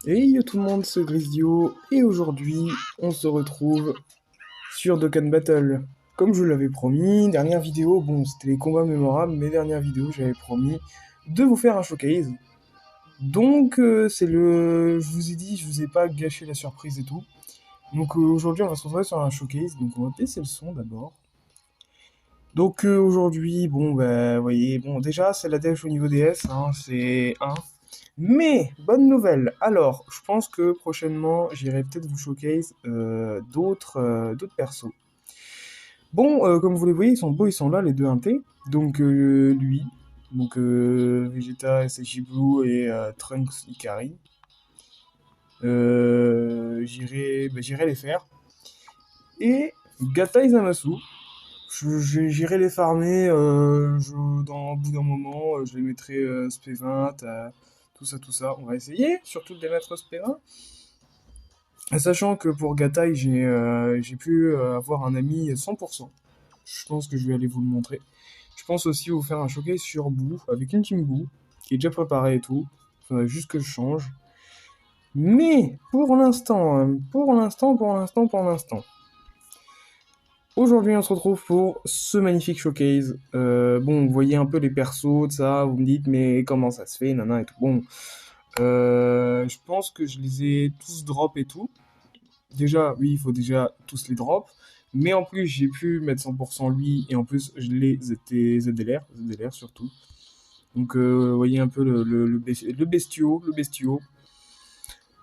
Hey tout le monde, c'est Grisio, et aujourd'hui, on se retrouve sur Dokkan Battle. Comme je vous l'avais promis, dernière vidéo, bon, c'était les combats mémorables, mais dernière vidéo, j'avais promis de vous faire un showcase. Donc, je vous ai dit, je vous ai pas gâché la surprise et tout. Donc, aujourd'hui, on va se retrouver sur un showcase, donc on va baisser le son d'abord. Donc, aujourd'hui, bon, bah, vous voyez, bon, déjà, c'est la dèche au niveau des S, hein, c'est 1. Mais, bonne nouvelle, alors, je pense que prochainement, j'irai peut-être vous showcase d'autres persos. Bon, comme vous les voyez, ils sont beaux, ils sont là, les deux intés. Donc, lui, donc Vegeta, SSJ Blue et Trunks Ikari. J'irai les faire. Et Gata Izamasu, j'irai les farmer au bout d'un moment, je les mettrai SP20, tout ça. On va essayer, surtout de les mettre SP20. Sachant que pour Gatai, j'ai pu avoir un ami 100%. Je pense que je vais aller vous le montrer. Je pense aussi vous faire un showcase sur Boo, avec une team Boo, qui est déjà préparée et tout. Il faudrait juste que je change. Mais, pour l'instant, aujourd'hui, on se retrouve pour ce magnifique showcase. Bon, vous voyez un peu les persos, de ça, vous me dites, mais comment ça se fait, nana et tout. Bon, je pense que je les ai tous drop et tout. Déjà, oui, il faut déjà tous les drop. Mais en plus, j'ai pu mettre 100% lui, et en plus, je les ZDLR surtout. Donc, vous voyez un peu le bestiau.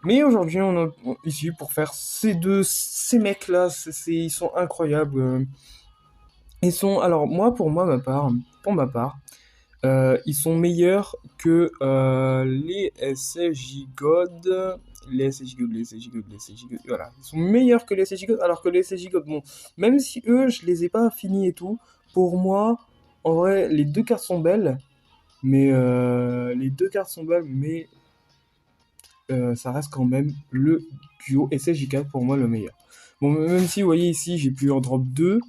Mais aujourd'hui, on est ici pour faire ces mecs-là, ils sont incroyables. Alors moi, pour ma part, ils sont meilleurs que les SSJ God. Les SSJ God, voilà. Ils sont meilleurs que les SSJ God, alors que les SSJ God, bon, même si eux, je les ai pas finis et tout, pour moi, en vrai, les deux cartes sont belles, mais ça reste quand même le duo SSJ4 pour moi le meilleur. Bon, même si, vous voyez ici, j'ai pu en drop 2,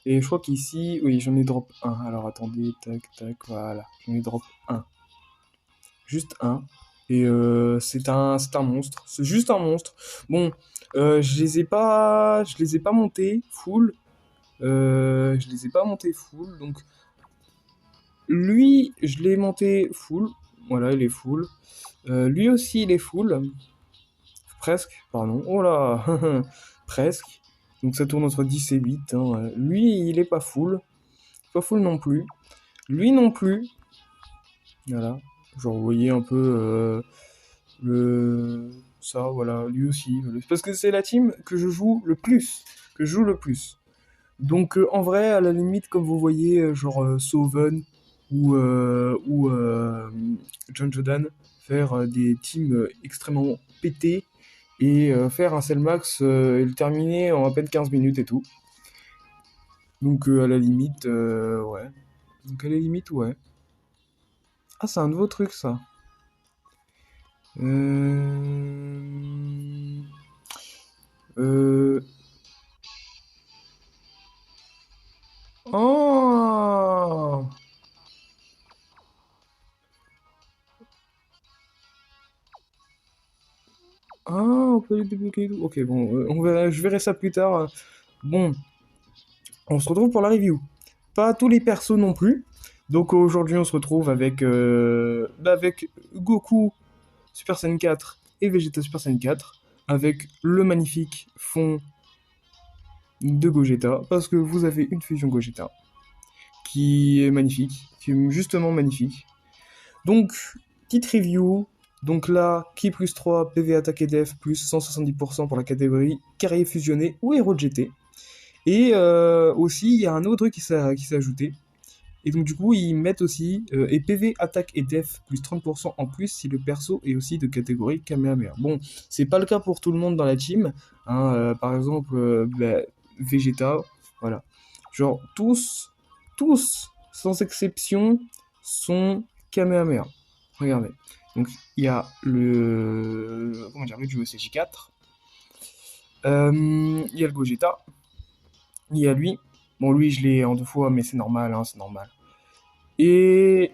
et je crois qu'ici, oui, j'en ai drop un. Alors attendez, tac, tac, voilà, j'en ai drop un. Juste un. Et c'est un monstre. C'est juste un monstre. Bon, je les ai pas montés full. Je les ai pas montés full. Donc, lui, je l'ai monté full. Voilà, il est full. Lui aussi, il est full. Presque, pardon. Oh là, presque. Donc ça tourne entre 10 et 8, hein. Lui, il est pas full. Pas full non plus. Lui non plus. Voilà. Genre, vous voyez un peu le... ça, voilà. Lui aussi. Parce que c'est la team que je joue le plus. Que je joue le plus. Donc en vrai, à la limite, comme vous voyez, genre Soven ou John Jordan, faire des teams extrêmement pétés et faire un sell max et le terminer en à peine 15 minutes et tout. Donc à la limite, ouais. Donc à la limite, ouais. Ah, c'est un nouveau truc ça. Euh... Euh... Oh! Ah, on peut les débloquer et tout. Ok, bon, je verrai ça plus tard. Bon, on se retrouve pour la review. Pas tous les persos non plus. Donc aujourd'hui, on se retrouve avec Goku Super Saiyan 4 et Vegeta Super Saiyan 4, avec le magnifique fond de Gogeta, parce que vous avez une fusion Gogeta qui est magnifique, qui est justement magnifique. Donc, petite review. Donc là, Ki plus 3, PV attaque et def plus 170% pour la catégorie carrier fusionné ou héros de GT. Et aussi, il y a un autre truc qui s'est ajouté. Et donc du coup, ils mettent aussi et PV, attaque et def plus 30% en plus si le perso est aussi de catégorie Kamehameha. Bon, c'est pas le cas pour tout le monde dans la team. Hein, par exemple, Vegeta, voilà. Genre, sans exception, sont Kamehameha. Regardez. Donc, il y a le duo CJ4. Il y a le Gogeta. Il y a lui. Bon, lui, je l'ai en 2 fois, mais c'est normal, hein, c'est normal. Et,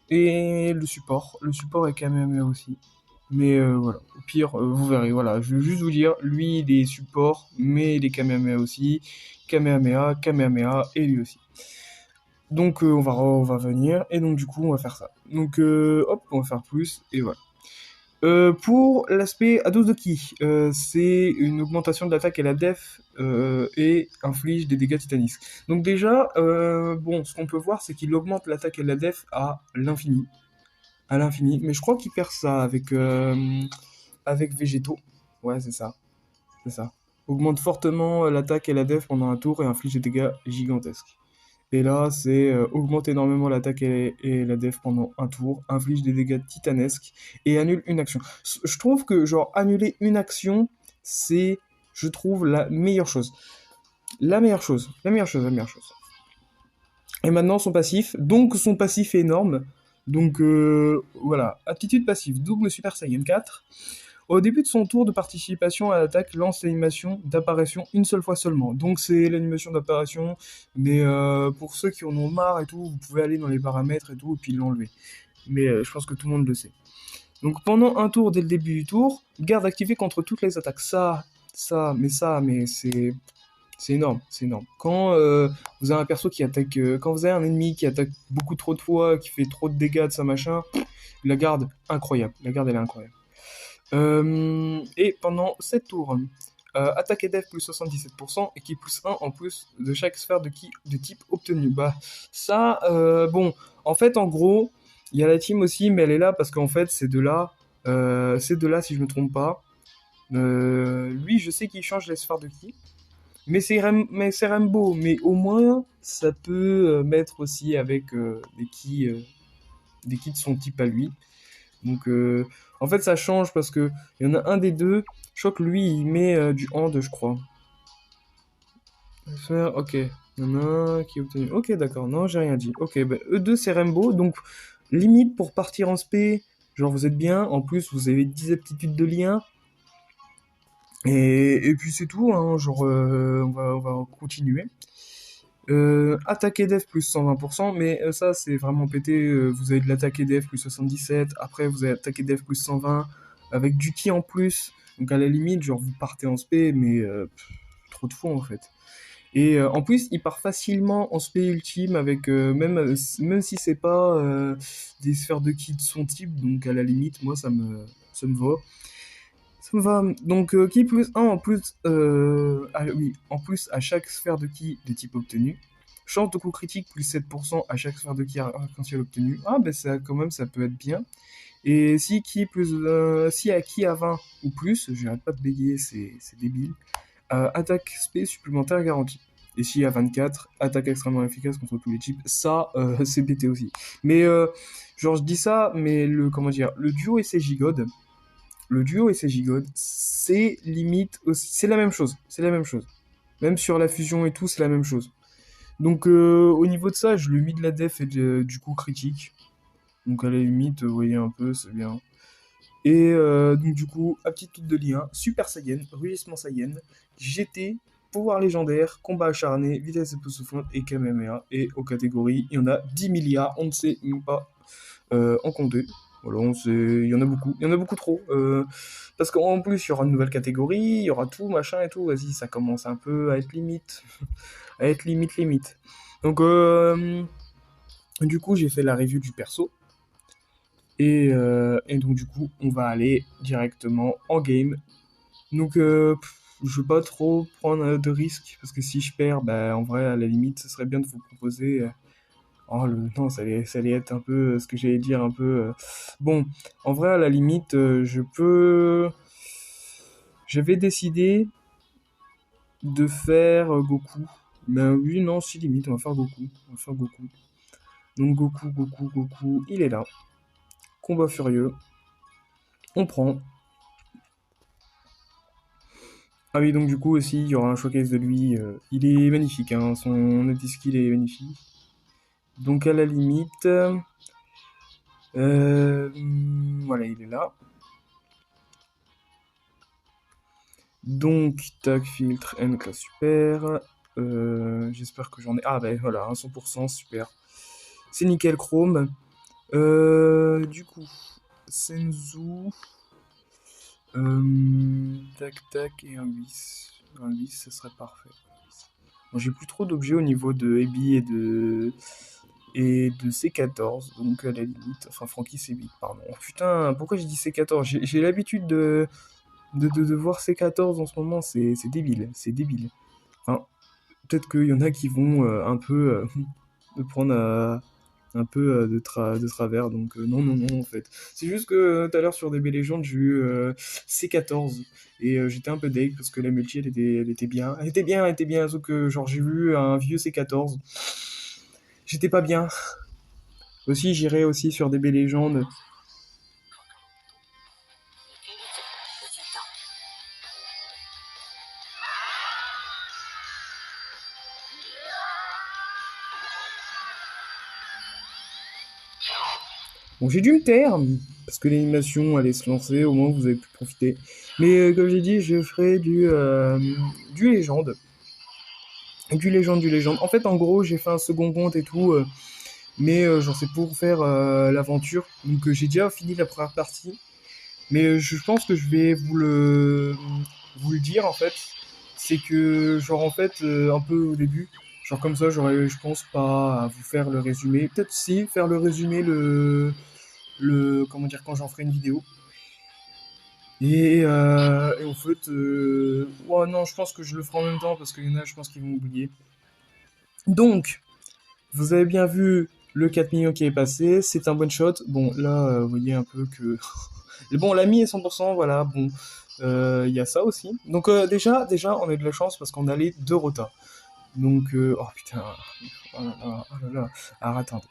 et le support. Le support est Kamehameha aussi. Mais voilà, au pire, vous verrez, voilà, je veux juste vous dire, lui, il est support, mais il est Kamehameha aussi, Kamehameha, Kamehameha, et lui aussi. Donc on va venir, et donc du coup, on va faire ça. Donc hop, on va faire plus, et voilà. Pour l'aspect à dose de ki, c'est une augmentation de l'attaque et la def et inflige des dégâts titanisques. Donc déjà, bon, ce qu'on peut voir, c'est qu'il augmente l'attaque et la def à l'infini, mais je crois qu'il perd ça avec végétaux. Ouais, c'est ça. Augmente fortement l'attaque et la def pendant un tour et inflige des dégâts gigantesques. Et là, c'est augmente énormément l'attaque et la def pendant un tour, inflige des dégâts titanesques et annule une action. Je trouve que, genre, annuler une action, c'est, je trouve, la meilleure chose. La meilleure chose. La meilleure chose, la meilleure chose. Et maintenant, son passif. Donc, son passif est énorme. Donc, voilà. Aptitude passive, double Super Saiyan 4. Au début de son tour de participation à l'attaque, lance l'animation d'apparition une seule fois seulement. Donc c'est l'animation d'apparition, mais pour ceux qui en ont marre et tout, vous pouvez aller dans les paramètres et tout, et puis l'enlever. Mais je pense que tout le monde le sait. Donc pendant un tour dès le début du tour, garde activée contre toutes les attaques. Mais c'est énorme, c'est énorme. Quand vous avez un perso qui attaque, quand vous avez un ennemi qui attaque beaucoup trop de fois, qui fait trop de dégâts de sa machin, la garde incroyable. La garde elle est incroyable. Et pendant 7 tours, attaque et def plus 77% et qui plus 1 en plus de chaque sphère de type obtenu. Bah, ça, bon, en fait, en gros, il y a la team aussi, mais elle est là parce qu'en fait, c'est de là si je me trompe pas. Lui, je sais qu'il change les sphères de ki, mais c'est Rainbow, mais au moins, ça peut mettre aussi avec des kits de son type à lui. Donc, en fait, ça change parce que il y en a un des deux. Je crois que lui, il met du hand, je crois. Faire, ok. Il y en a un qui est obtenu. Ok, d'accord. Non, j'ai rien dit. Ok, bah, eux deux, c'est Rainbow. Donc, limite pour partir en spé, genre vous êtes bien. En plus, vous avez 10 aptitudes de lien. Et puis c'est tout. Hein. Genre, on va continuer. Attaque et def plus 120%, mais ça c'est vraiment pété. Vous avez de l'attaque et def plus 77, après vous avez attaque et def plus 120, avec du ki en plus. Donc à la limite, genre vous partez en spé, mais trop de fois en fait. Et en plus, il part facilement en spé ultime avec même si c'est pas des sphères de ki de son type, donc à la limite, moi ça me va. Ça me va. Donc ki plus 1 en plus, oui, en plus à chaque sphère de ki de type obtenu. Chance de coup critique plus 7% à chaque sphère de ki arc-en-ciel obtenu. Ah ben ça quand même ça peut être bien. Et si à ki à 20 ou plus, j'arrête pas de bégayer, c'est débile. Attaque spé supplémentaire garantie. Et si à 24, attaque extrêmement efficace contre tous les types, ça c'est pété aussi. Mais genre je dis ça, mais comment dire, le duo SCJ God, le duo SCJ God, c'est limite aussi, c'est la même chose, c'est la même chose. Même sur la fusion et tout, c'est la même chose. Donc au niveau de ça, je lui ai mis de la def et du coup critique. Donc à la limite, vous voyez un peu, c'est bien. Et donc du coup, aptitude de lien, Super Saiyan, rugissement Saiyan, GT, pouvoir légendaire, combat acharné, vitesse époustouflante et Kamehameha. Et aux catégories, il y en a 10 milliards, on ne sait même pas en compter. Voilà, il y en a beaucoup, il y en a beaucoup trop. Parce qu'en plus, il y aura une nouvelle catégorie, il y aura tout, machin et tout. Vas-y, ça commence un peu à être limite. À être limite. Donc, du coup, j'ai fait la review du perso. Et donc, du coup, on va aller directement en game. Donc, je veux pas trop prendre de risques. Parce que si je perds, bah, en vrai, à la limite, ce serait bien de vous proposer. Oh, non, ça allait être un peu ce que j'allais dire, un peu. Bon, en vrai, à la limite, je peux. J'avais décidé de faire Goku. Ben oui, non, si limite, on va faire Goku. On va faire Goku. Donc Goku, il est là. Combat furieux. On prend. Ah oui, donc du coup aussi, il y aura un showcase de lui. Il est magnifique, hein, son skill est magnifique. Donc à la limite, voilà, il est là. Donc, tac, filtre, N classe super. J'espère que j'en ai. Ah, ben voilà, 100%, super. C'est nickel chrome. Du coup, Senzu. Tac tac et un 8. Un 8, ça serait parfait. Bon, j'ai plus trop d'objets au niveau de Ebi et de C14, donc à la limite, enfin Frankie C8, pardon. Oh, putain, pourquoi j'ai dit C14? J'ai l'habitude de voir C14 en ce moment, c'est débile, c'est débile. Enfin, peut-être qu'il y en a qui vont un peu me prendre un peu de travers, donc non, non, non, en fait. C'est juste que tout à l'heure sur DB Legends, j'ai eu C14, et j'étais un peu deg parce que la multi, elle était bien. Elle était bien, sauf que genre j'ai vu un vieux C14. J'étais pas bien. Aussi, j'irai aussi sur DB Legends. Bon, j'ai dû me taire, parce que l'animation allait se lancer, au moins vous avez pu profiter. Mais comme j'ai dit, je ferai du légende. Du légende. En fait, en gros, j'ai fait un second compte et tout, mais genre c'est pour faire l'aventure. Donc j'ai déjà fini la première partie. Mais je pense que je vais vous le dire en fait. C'est que genre en fait un peu au début, genre comme ça j'aurais je pense pas à vous faire le résumé. Peut-être si faire le résumé le comment dire quand j'en ferai une vidéo. Et en fait ouais non je pense que je le ferai en même temps parce qu'il y en a je pense qu'ils vont oublier. Donc vous avez bien vu le 4 millions qui est passé, c'est un one shot. Bon là vous voyez un peu que bon, l'ami est 100%, voilà, bon, il y a ça aussi. Donc déjà, on a eu de la chance parce qu'on allait de rota. Donc, oh putain, oh là là, oh là là. Alors attendez.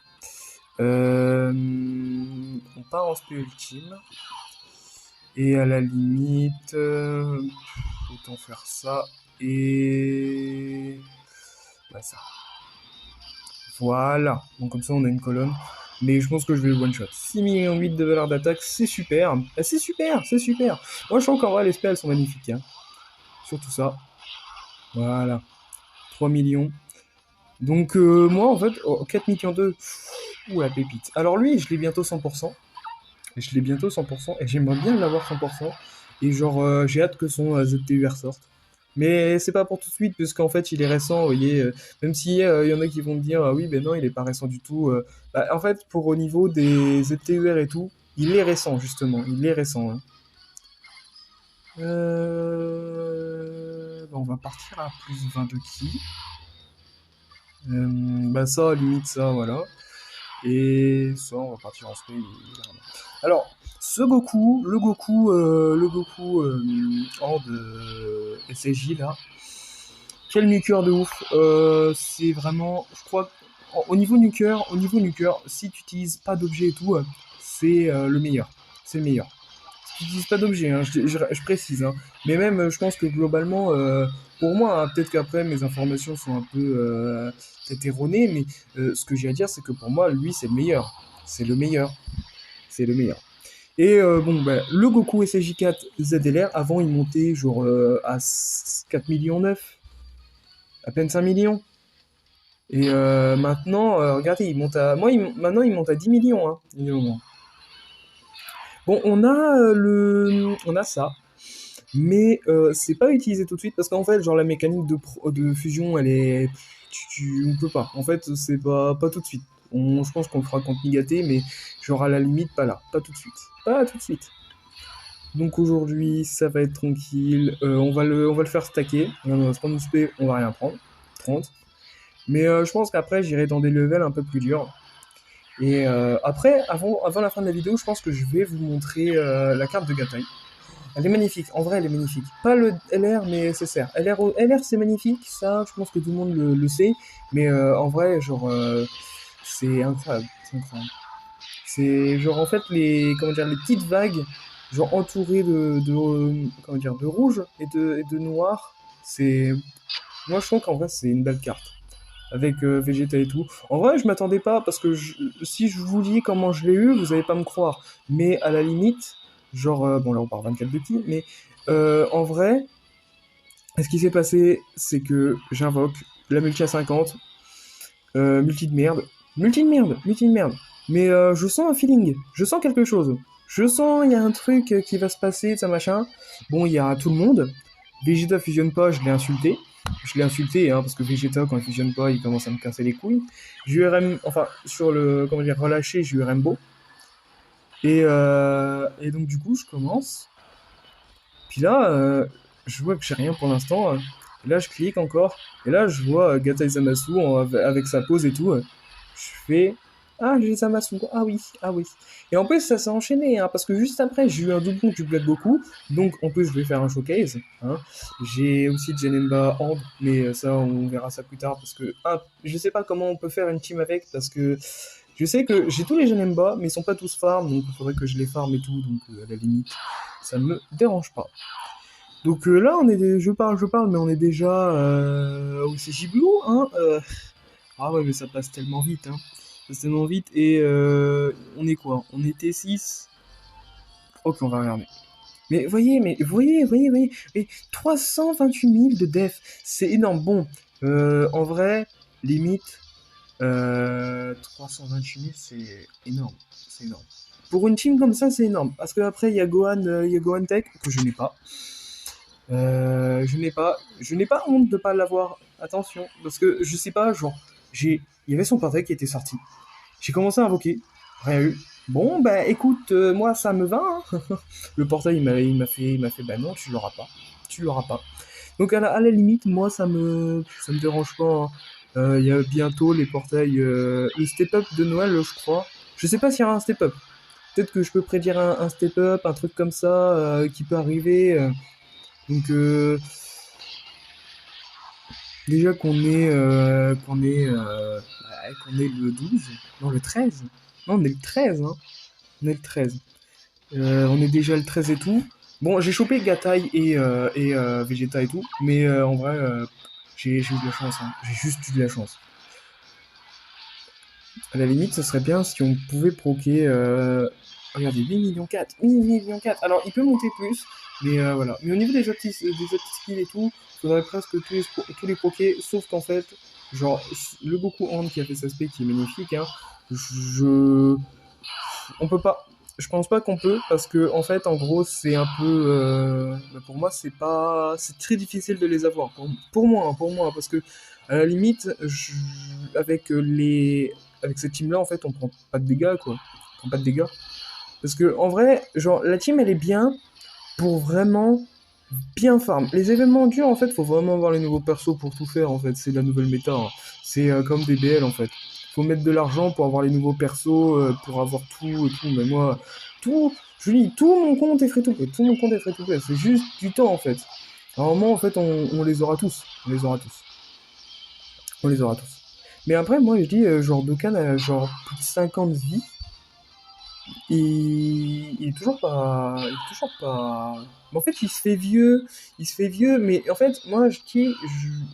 On part en spé ultime. Et à la limite, autant faire ça. Et... Bah ça. Voilà. Donc comme ça, on a une colonne. Mais je pense que je vais le one shot. 6 millions 8 de valeur d'attaque, c'est super. Ah, c'est super, c'est super. Moi, je trouve qu'en vrai, les spells elles sont magnifiques. Hein. Surtout ça. Voilà. 3 millions. Donc, moi, en fait, 4 millions 2. Ouh, la pépite. Alors, lui, je l'ai bientôt 100%. Je l'ai bientôt 100%. Et j'aimerais bien l'avoir 100%. Et genre, j'ai hâte que son ZTUR sorte. Mais c'est pas pour tout de suite, puisqu'en fait, il est récent, vous voyez. Même si y en a qui vont me dire, ah oui, ben non, il est pas récent du tout. Bah, en fait, pour au niveau des ZTUR et tout, il est récent, justement. Il est récent. Hein. Bah, on va partir à plus 20 de ki. Bah ça, limite ça, voilà. Et ça, on va partir en spray. Alors, ce Goku, le Goku hors de SSJ là, quel nuker de ouf. C'est vraiment, je crois, au niveau nuker, si tu utilises pas d'objet et tout, c'est le meilleur. C'est le meilleur. Si tu n'utilises pas d'objet, hein, je précise. Hein. Mais même, je pense que globalement, pour moi, hein, peut-être qu'après mes informations sont un peu peut-être erronées, mais ce que j'ai à dire, c'est que pour moi, lui, c'est le meilleur. C'est le meilleur. C'est le meilleur. Et bon, bah, le Goku SSJ4 ZLR, avant, il montait genre à 4 millions 9, à peine 5 millions. Et maintenant, regardez, il monte à. Maintenant, il monte à 10 millions. Hein, bon, on a ça. Mais c'est pas utilisé tout de suite parce qu'en fait, genre la mécanique de fusion, elle est. On peut pas. En fait, c'est pas tout de suite. Je pense qu'on le fera contre Nigaté, mais genre à la limite, pas là. Pas tout de suite. Pas tout de suite. Donc aujourd'hui, ça va être tranquille. On va le faire stacker. On va se prendre une spé, on va rien prendre. 30. Mais je pense qu'après, j'irai dans des levels un peu plus durs. Et après, avant la fin de la vidéo, je pense que je vais vous montrer la carte de Gatai. Elle est magnifique, en vrai elle est magnifique. Pas le LR mais SSR. LR c'est magnifique, ça je pense que tout le monde le sait. Mais en vrai, genre, c'est incroyable. C'est incroyable. C'est genre en fait comment dire, les petites vagues, genre entourées comment dire, de rouge et de noir. C'est. Moi je trouve qu'en vrai c'est une belle carte. Avec Vegeta et tout. En vrai, je m'attendais pas parce que si je vous dis comment je l'ai eu, vous allez pas me croire. Mais à la limite, genre, bon là on part 24 de ki, mais en vrai, ce qui s'est passé, c'est que j'invoque la multi à 50, multi de merde, multi de merde. Mais je sens un feeling, je sens quelque chose. Je sens, il y a un truc qui va se passer, ça machin. Bon, il y a tout le monde. Vegeta fusionne pas, je l'ai insulté. Je l'ai insulté, hein, parce que Vegeta, quand il fusionne pas, il commence à me casser les couilles. J'ai eu RM, enfin, sur le, comment dire, relâché, j'ai eu Rainbow. Et donc, du coup, je commence. Puis là, je vois que j'ai rien pour l'instant. Et là, je clique encore. Et là, je vois Gatai Zamasu avec sa pose et tout. Je fais ah, j'ai Zamasu. Ah oui, ah oui. Et en plus, ça s'est enchaîné, hein, parce que juste après, j'ai eu un doublon du Black Goku. Donc, en plus, je vais faire un showcase. Hein. J'ai aussi Janemba Hand, mais ça, on verra ça plus tard. Parce que je sais pas comment on peut faire une team avec, parce que je sais que j'ai tous les Janemba, mais ils sont pas tous farm. Donc, il faudrait que je les farm et tout. Donc, à la limite, ça me dérange pas. Donc là, je parle, mais on est déjà au CJ Blue, hein. Ah ouais, mais ça passe tellement vite, hein. Ça passe tellement vite, et on est quoi? On est T6. Ok, on va regarder. Mais voyez, et 328 000 de def, c'est énorme. Bon, en vrai, limite, 328 000, c'est énorme. C'est énorme. Pour une team comme ça, c'est énorme. Parce qu'après, il y a Gohan Tech, que je n'ai pas. Je n'ai pas honte de pas l'avoir. Attention, parce que je sais pas, genre, il y avait son portail qui était sorti. J'ai commencé à invoquer, rien eu. Bon, bah écoute, moi ça me va. Hein. Le portail il m'a fait, bah non, tu l'auras pas. Donc à la limite, moi ça me dérange pas. Hein. Il y a bientôt les portails, le step-up de Noël, je crois. Je sais pas s'il y aura un step-up. Peut-être que je peux prédire un step-up, un truc comme ça qui peut arriver. Donc déjà qu'on est le 12, non le 13. Non, on est le 13, hein. On est le 13. On est déjà le 13 et tout. Bon, j'ai chopé Gatai et Vegeta et tout, mais en vrai, j'ai eu de la chance, hein. J'ai juste eu de la chance. À la limite, ce serait bien si on pouvait proquer. Regardez, 8 millions 4. 8 millions 4. Alors, il peut monter plus, mais voilà. Mais au niveau des autres skills et tout, il faudrait presque tous les proquer, sauf qu'en fait, genre, le Goku Hand qui a fait sa spé qui est magnifique, hein, on peut pas. Je pense pas qu'on peut, parce que, en fait, en gros, c'est un peu. Pour moi, c'est très difficile de les avoir. Pour moi, parce que, à la limite, avec cette team-là, en fait, on prend pas de dégâts, quoi. On prend pas de dégâts. Parce que, en vrai, genre, la team, elle est bien pour vraiment bien farm. Les événements durs, en fait, faut vraiment avoir les nouveaux persos pour tout faire, en fait. C'est la nouvelle méta. Hein. C'est comme des BL, en fait. Faut mettre de l'argent pour avoir les nouveaux persos, pour avoir tout et tout. Mais moi, je dis, tout mon compte est free-to-play. Tout mon compte est free-to-play. C'est juste du temps, en fait. Normalement, en fait, on les aura tous. On les aura tous. On les aura tous. Mais après, moi, je dis, genre, Dokkan a genre plus de 50 vies. Il est toujours pas. Il est toujours pas. Mais en fait, il se fait vieux. Il se fait vieux, mais en fait, moi, je dis,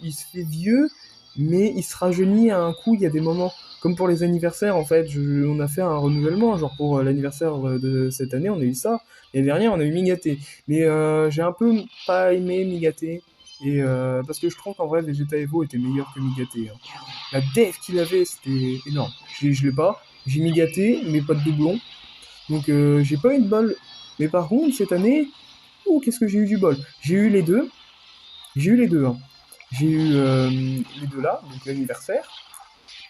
il se fait vieux, mais il se rajeunit à un coup. Il y a des moments. Comme pour les anniversaires, en fait, on a fait un renouvellement. Genre pour l'anniversaire de cette année, on a eu ça. L'année dernière, on a eu Migaté. Mais j'ai un peu pas aimé Migaté. Et parce que je trouve qu'en vrai, Vegeta Evo était meilleur que Migaté. Hein. La def qu'il avait, c'était énorme. Je l'ai pas. J'ai Migaté, mais pas de doublon. Donc j'ai pas eu de bol. Mais par contre, cette année, qu'est-ce que j'ai eu du bol. J'ai eu les deux. J'ai eu les deux. Hein. J'ai eu les deux là, donc l'anniversaire.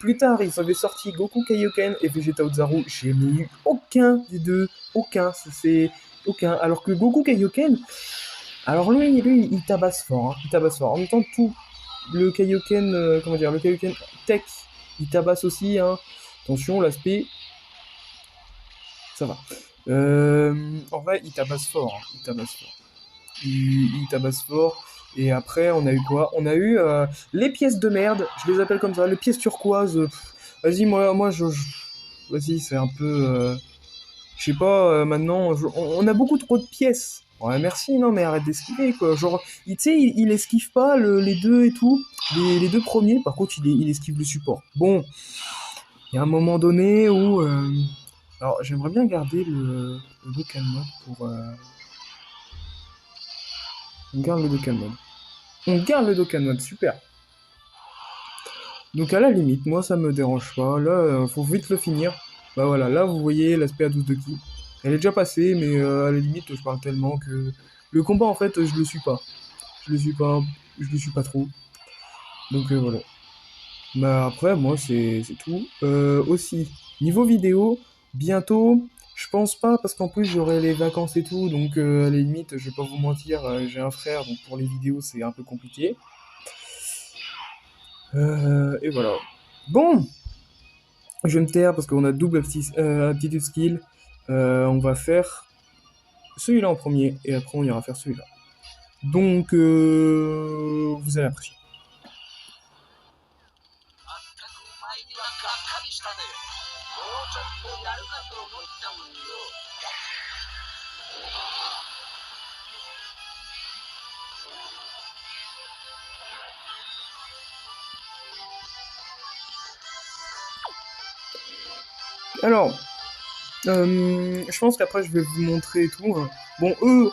Plus tard, ils avaient sorti Goku Kaioken et Vegeta Ozaru. J'ai eu aucun des deux. Aucun. C'est aucun. Alors que Goku Kaioken, alors lui, il tabasse fort. Hein. Il tabasse fort. En même temps, tout le Kaioken, le Kaioken Tech, il tabasse aussi. Hein. Attention, l'aspect, ça va. En vrai, il tabasse fort. Hein. Il tabasse fort. Il tabasse fort. Et après, on a eu quoi? On a eu les pièces de merde. Je les appelle comme ça. Les pièces turquoises. Vas-y, moi vas-y, c'est un peu... je sais pas, maintenant, on a beaucoup trop de pièces. Ouais, merci, non, mais arrête d'esquiver, quoi. Genre, tu sais, il esquive pas les deux et tout. Les deux premiers, par contre, il esquive le support. Bon, il y a un moment donné où... alors, j'aimerais bien garder le Dokkan Mode pour... On garde le Dokkan Mode. On garde le Dokkan Mode, super. Donc, à la limite, moi, ça me dérange pas. Là, faut vite le finir. Bah voilà, là, vous voyez l'aspect à 12 de ki. Elle est déjà passée, mais à la limite, je parle tellement que... Le combat, en fait, je le suis pas. Je le suis pas, je le suis pas trop. Donc voilà. Bah après, moi, c'est tout. Aussi, niveau vidéo, bientôt, je pense pas, parce qu'en plus, j'aurai les vacances et tout, donc à la limite, je vais pas vous mentir, j'ai un frère, donc pour les vidéos, c'est un peu compliqué. Et voilà. Bon, je vais me taire parce qu'on a double aptitude skill. On va faire celui-là en premier, et après, on ira faire celui-là. Donc, vous allez apprécier. 前にはがっかりしたね。もうちょっとやるかと思ったのによ。Alors, je pense qu'après je vais vous montrer et tout, hein. Bon, eux,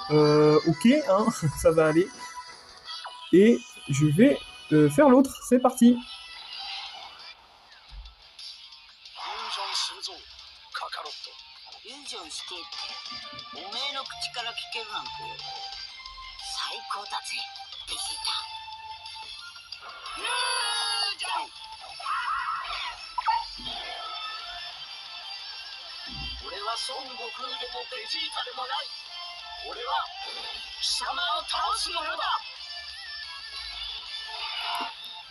ok, hein, ça va aller. Et je vais faire l'autre, c'est parti. フュージョンするぞ、カカロット。フュージョンしてっておめえの口から聞けるなんて最高だぜ、ベジータ。フュージョン。俺は孫悟空でもベジータでもない。俺は貴様を倒す者だ。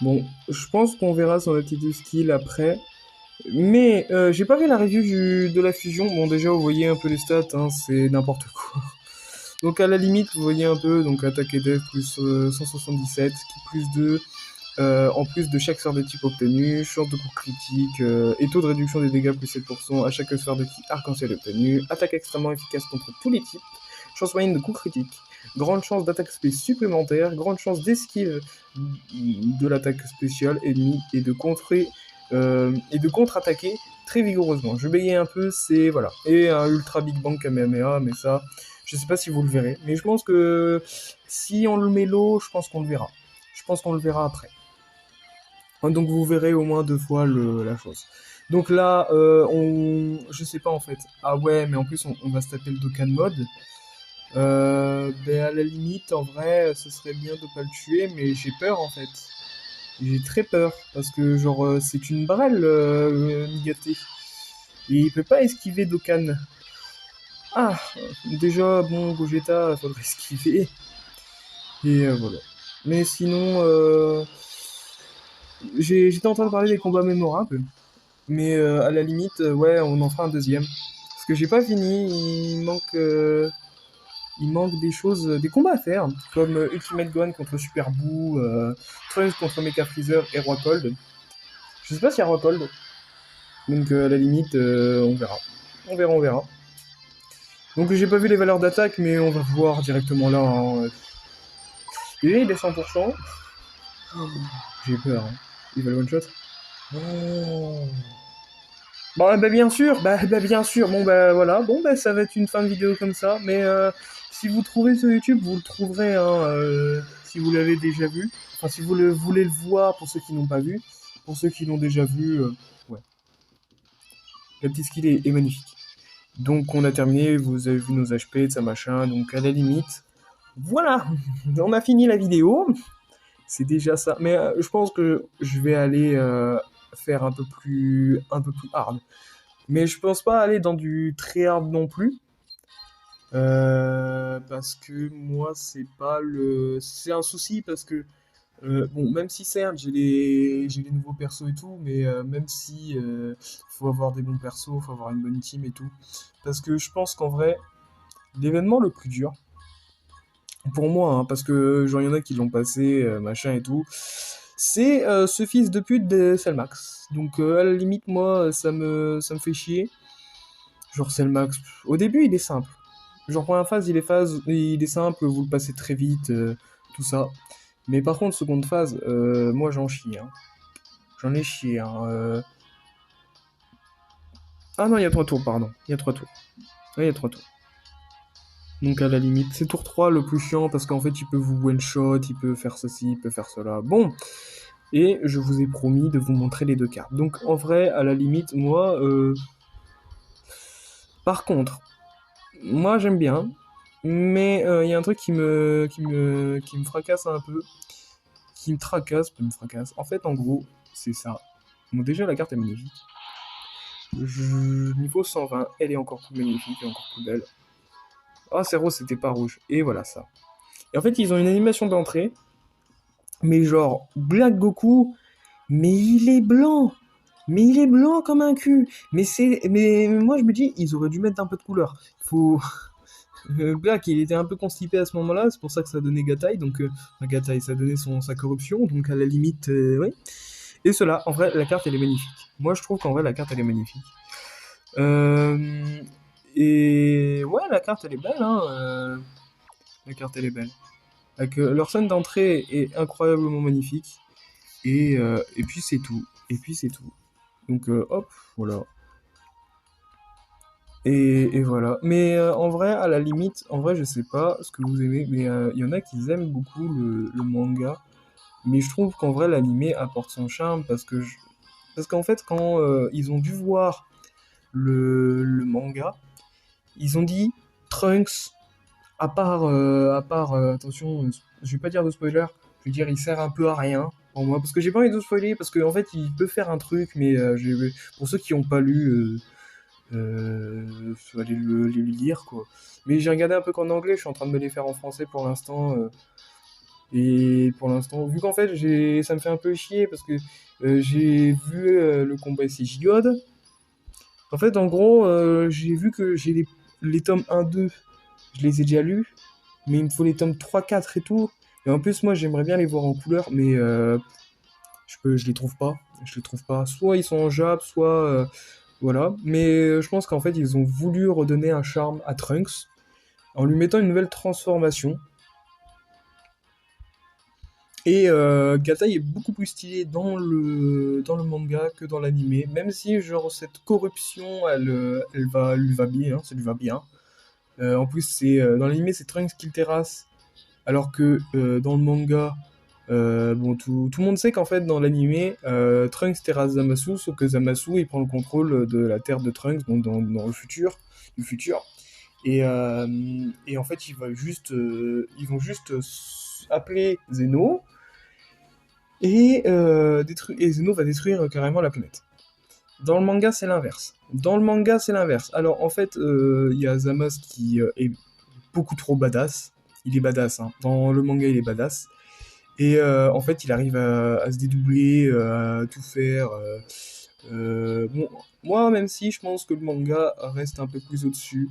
Bon, je pense qu'on verra son aptitude skill après. Mais j'ai pas vu la review de la fusion. Bon, déjà, vous voyez un peu les stats, hein, c'est n'importe quoi. Donc à la limite, vous voyez un peu, donc attaque et def plus 177, qui plus 2, en plus de chaque sphère de type obtenue, chance de coup critique, et taux de réduction des dégâts plus 7% à chaque sphère de type arc-en-ciel obtenue, attaque extrêmement efficace contre tous les types, chance moyenne de coup critique, grande chance d'attaque spé supplémentaire, grande chance d'esquive de l'attaque spéciale ennemie et de contre-attaquer très vigoureusement. Je vais bégayer un peu, c'est voilà. Et un ultra big bang Kamehameha, mais ça, je sais pas si vous le verrez. Mais je pense que si on le met low, je pense qu'on le verra. Je pense qu'on le verra après. Donc vous verrez au moins 2 fois la chose. Donc là, je sais pas en fait. Ah ouais, mais en plus on va se taper le Dokkan mode. Ben à la limite, en vrai, ce serait bien de pas le tuer, mais j'ai peur en fait. J'ai très peur, parce que genre, c'est une brêle, Nigaté. Et il peut pas esquiver Dokkan. Ah, déjà, bon, Gogeta, faudrait esquiver. Et voilà. Mais sinon, j'étais en train de parler des combats mémorables. Mais à la limite, ouais, on en fera un deuxième. Parce que j'ai pas fini, il manque des choses, des combats à faire, comme Ultimate Gohan contre Super Boo, Trunks contre Mecha Freezer et Roi Cold. Je sais pas s'il y a Roi Cold, donc à la limite, on verra. On verra. Donc j'ai pas vu les valeurs d'attaque, mais on va voir directement là. Hein. Et il est 100%. J'ai peur. Hein. Il va le one shot. Oh. Bon, bah bien sûr, bien sûr. Bon, bah voilà. Bon, bah ça va être une fin de vidéo comme ça. Mais si vous trouvez sur YouTube, vous le trouverez. Hein, si vous l'avez déjà vu. Enfin, si vous voulez le voir pour ceux qui n'ont pas vu. Pour ceux qui l'ont déjà vu, ouais. La petite skill est magnifique. Donc on a terminé, vous avez vu nos HP, de sa machin, donc à la limite, voilà, on a fini la vidéo, c'est déjà ça, mais je pense que je vais aller faire un peu plus hard, mais je pense pas aller dans du très hard non plus, parce que moi c'est un souci, parce que bon, même si certes j'ai les nouveaux persos et tout, mais même si faut avoir des bons persos, faut avoir une bonne team et tout. Parce que je pense qu'en vrai, l'événement le plus dur, pour moi, hein, parce que genre y en a qui l'ont passé, machin et tout, c'est ce fils de pute de Cellmax. Donc à la limite, moi, ça me fait chier. Genre Cellmax, au début il est simple. Genre première phase, il est simple, vous le passez très vite, tout ça. Mais par contre, seconde phase, moi j'en chie. Hein. J'en ai chié. Hein, Ah non, il y a 3 tours, pardon. Il y a 3 tours. Ouais, il y a 3 tours. Donc à la limite, c'est tour 3 le plus chiant parce qu'en fait, il peut vous one-shot, il peut faire ceci, il peut faire cela. Bon. Et je vous ai promis de vous montrer les 2 cartes. Donc en vrai, à la limite, moi... Par contre, moi j'aime bien, mais il y a un truc qui me fracasse un peu, qui me tracasse, pas me fracasse. En fait, en gros, c'est ça. Bon, déjà, la carte est magnifique. Niveau 120, elle est encore plus magnifique et encore plus belle. Ah, c'est rose, c'était pas rouge. Et voilà ça. Et en fait, ils ont une animation d'entrée, mais genre, Black Goku, mais il est blanc. Mais il est blanc comme un cul. Mais moi je me dis, ils auraient dû mettre un peu de couleur. Faut. Black, il était un peu constipé à ce moment-là, c'est pour ça que ça donnait Gatai, donc Gatai, ça donnait sa corruption, donc à la limite, oui. Et cela, en vrai, la carte elle est magnifique. Moi je trouve qu'en vrai la carte elle est magnifique. Euh, et ouais, la carte elle est belle, hein. La carte elle est belle. Avec, leur scène d'entrée est incroyablement magnifique. Et puis c'est tout. Et puis c'est tout. Donc hop, voilà. Et voilà. Mais en vrai, à la limite, en vrai, je sais pas ce que vous aimez, mais il y en a qui aiment beaucoup le manga. Mais je trouve qu'en vrai, l'animé apporte son charme parce qu'en fait, quand ils ont dû voir le manga, ils ont dit Trunks, attention, je vais pas dire de spoiler, je vais dire il sert un peu à rien pour moi, parce que j'ai pas envie de spoiler, parce qu'en fait, il peut faire un truc, mais pour ceux qui n'ont pas lu. Faut aller les lire quoi. Mais j'ai regardé un peu qu'en anglais, je suis en train de me les faire en français pour l'instant. Et pour l'instant, vu qu'en fait ça me fait un peu chier parce que j'ai vu le combat SCJ God. En fait, en gros, j'ai vu que j'ai les tomes 1-2, je les ai déjà lus, mais il me faut les tomes 3-4 et tout. Et en plus, moi j'aimerais bien les voir en couleur, mais je les trouve pas. Je les trouve pas. Soit ils sont en Jap, soit voilà. Mais je pense qu'en fait, ils ont voulu redonner un charme à Trunks en lui mettant une nouvelle transformation. Et Gatai est beaucoup plus stylé dans le manga que dans l'animé, même si genre cette corruption, lui va bien, hein, ça lui va bien. En plus, dans l'animé, c'est Trunks qui le terrasse, alors que dans le manga, bon, tout le monde sait qu'en fait, dans l'animé, Trunks terrasse Zamasu, sauf que Zamasu, il prend le contrôle de la terre de Trunks, donc dans le futur, du futur. Et en fait, ils vont juste appeler Zeno, et Zeno va détruire carrément la planète. Dans le manga, c'est l'inverse. Alors, en fait, il y a Zamasu qui est beaucoup trop badass. Il est badass, hein. Dans le manga, il est badass. Et en fait, il arrive à se dédoubler, à tout faire. Bon, moi, même si je pense que le manga reste un peu plus au-dessus.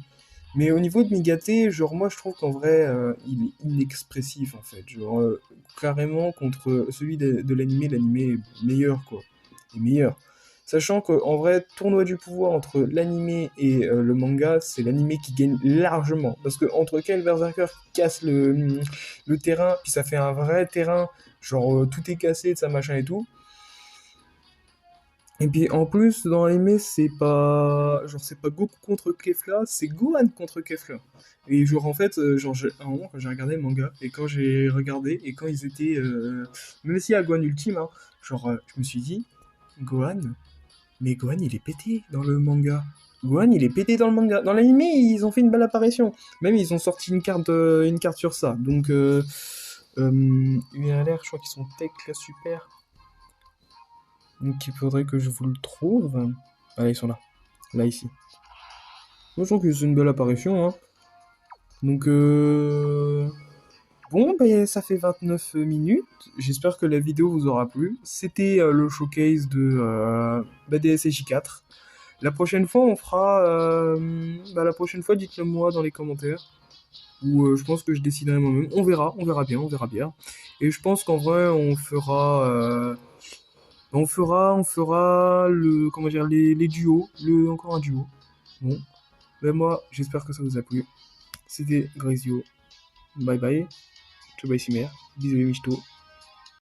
Mais au niveau de Migate, genre, moi, je trouve qu'en vrai, il est inexpressif, en fait. Genre, carrément, contre celui de l'animé est meilleur, quoi. Il est meilleur. Sachant qu'en vrai, tournoi du pouvoir entre l'animé et le manga, c'est l'animé qui gagne largement. Parce que entre quel Berserker casse le terrain, puis ça fait un vrai terrain, genre tout est cassé, de sa machin et tout. Et puis en plus, dans l'animé, c'est pas Goku contre Kefla, c'est Gohan contre Kefla. Et genre en fait, à un moment quand j'ai regardé le manga, et quand j'ai regardé, et quand ils étaient. Même si à Gohan Ultime, hein, genre je me suis dit, Gohan, mais Gohan, il est pété dans le manga. Gohan, il est pété dans le manga. Dans l'anime, ils ont fait une belle apparition. Même, ils ont sorti une carte sur ça. Donc, il a l'air, je crois qu'ils sont tech, là, super. Donc, il faudrait que je vous le trouve. Ah, ils sont là. Là, ici. Moi, je trouve que c'est une belle apparition, hein. Donc, bon, ben, ça fait 29 minutes. J'espère que la vidéo vous aura plu. C'était le showcase de BDSJ 4. La prochaine fois, la prochaine fois, dites-le moi dans les commentaires. Ou je pense que je déciderai moi-même. On verra bien, on verra bien. Et je pense qu'en vrai, on fera comment dire, les duos, encore un duo. Bon, ben moi, j'espère que ça vous a plu. C'était Grezio. Bye bye. Ciao bye Simer. Bisous les michto.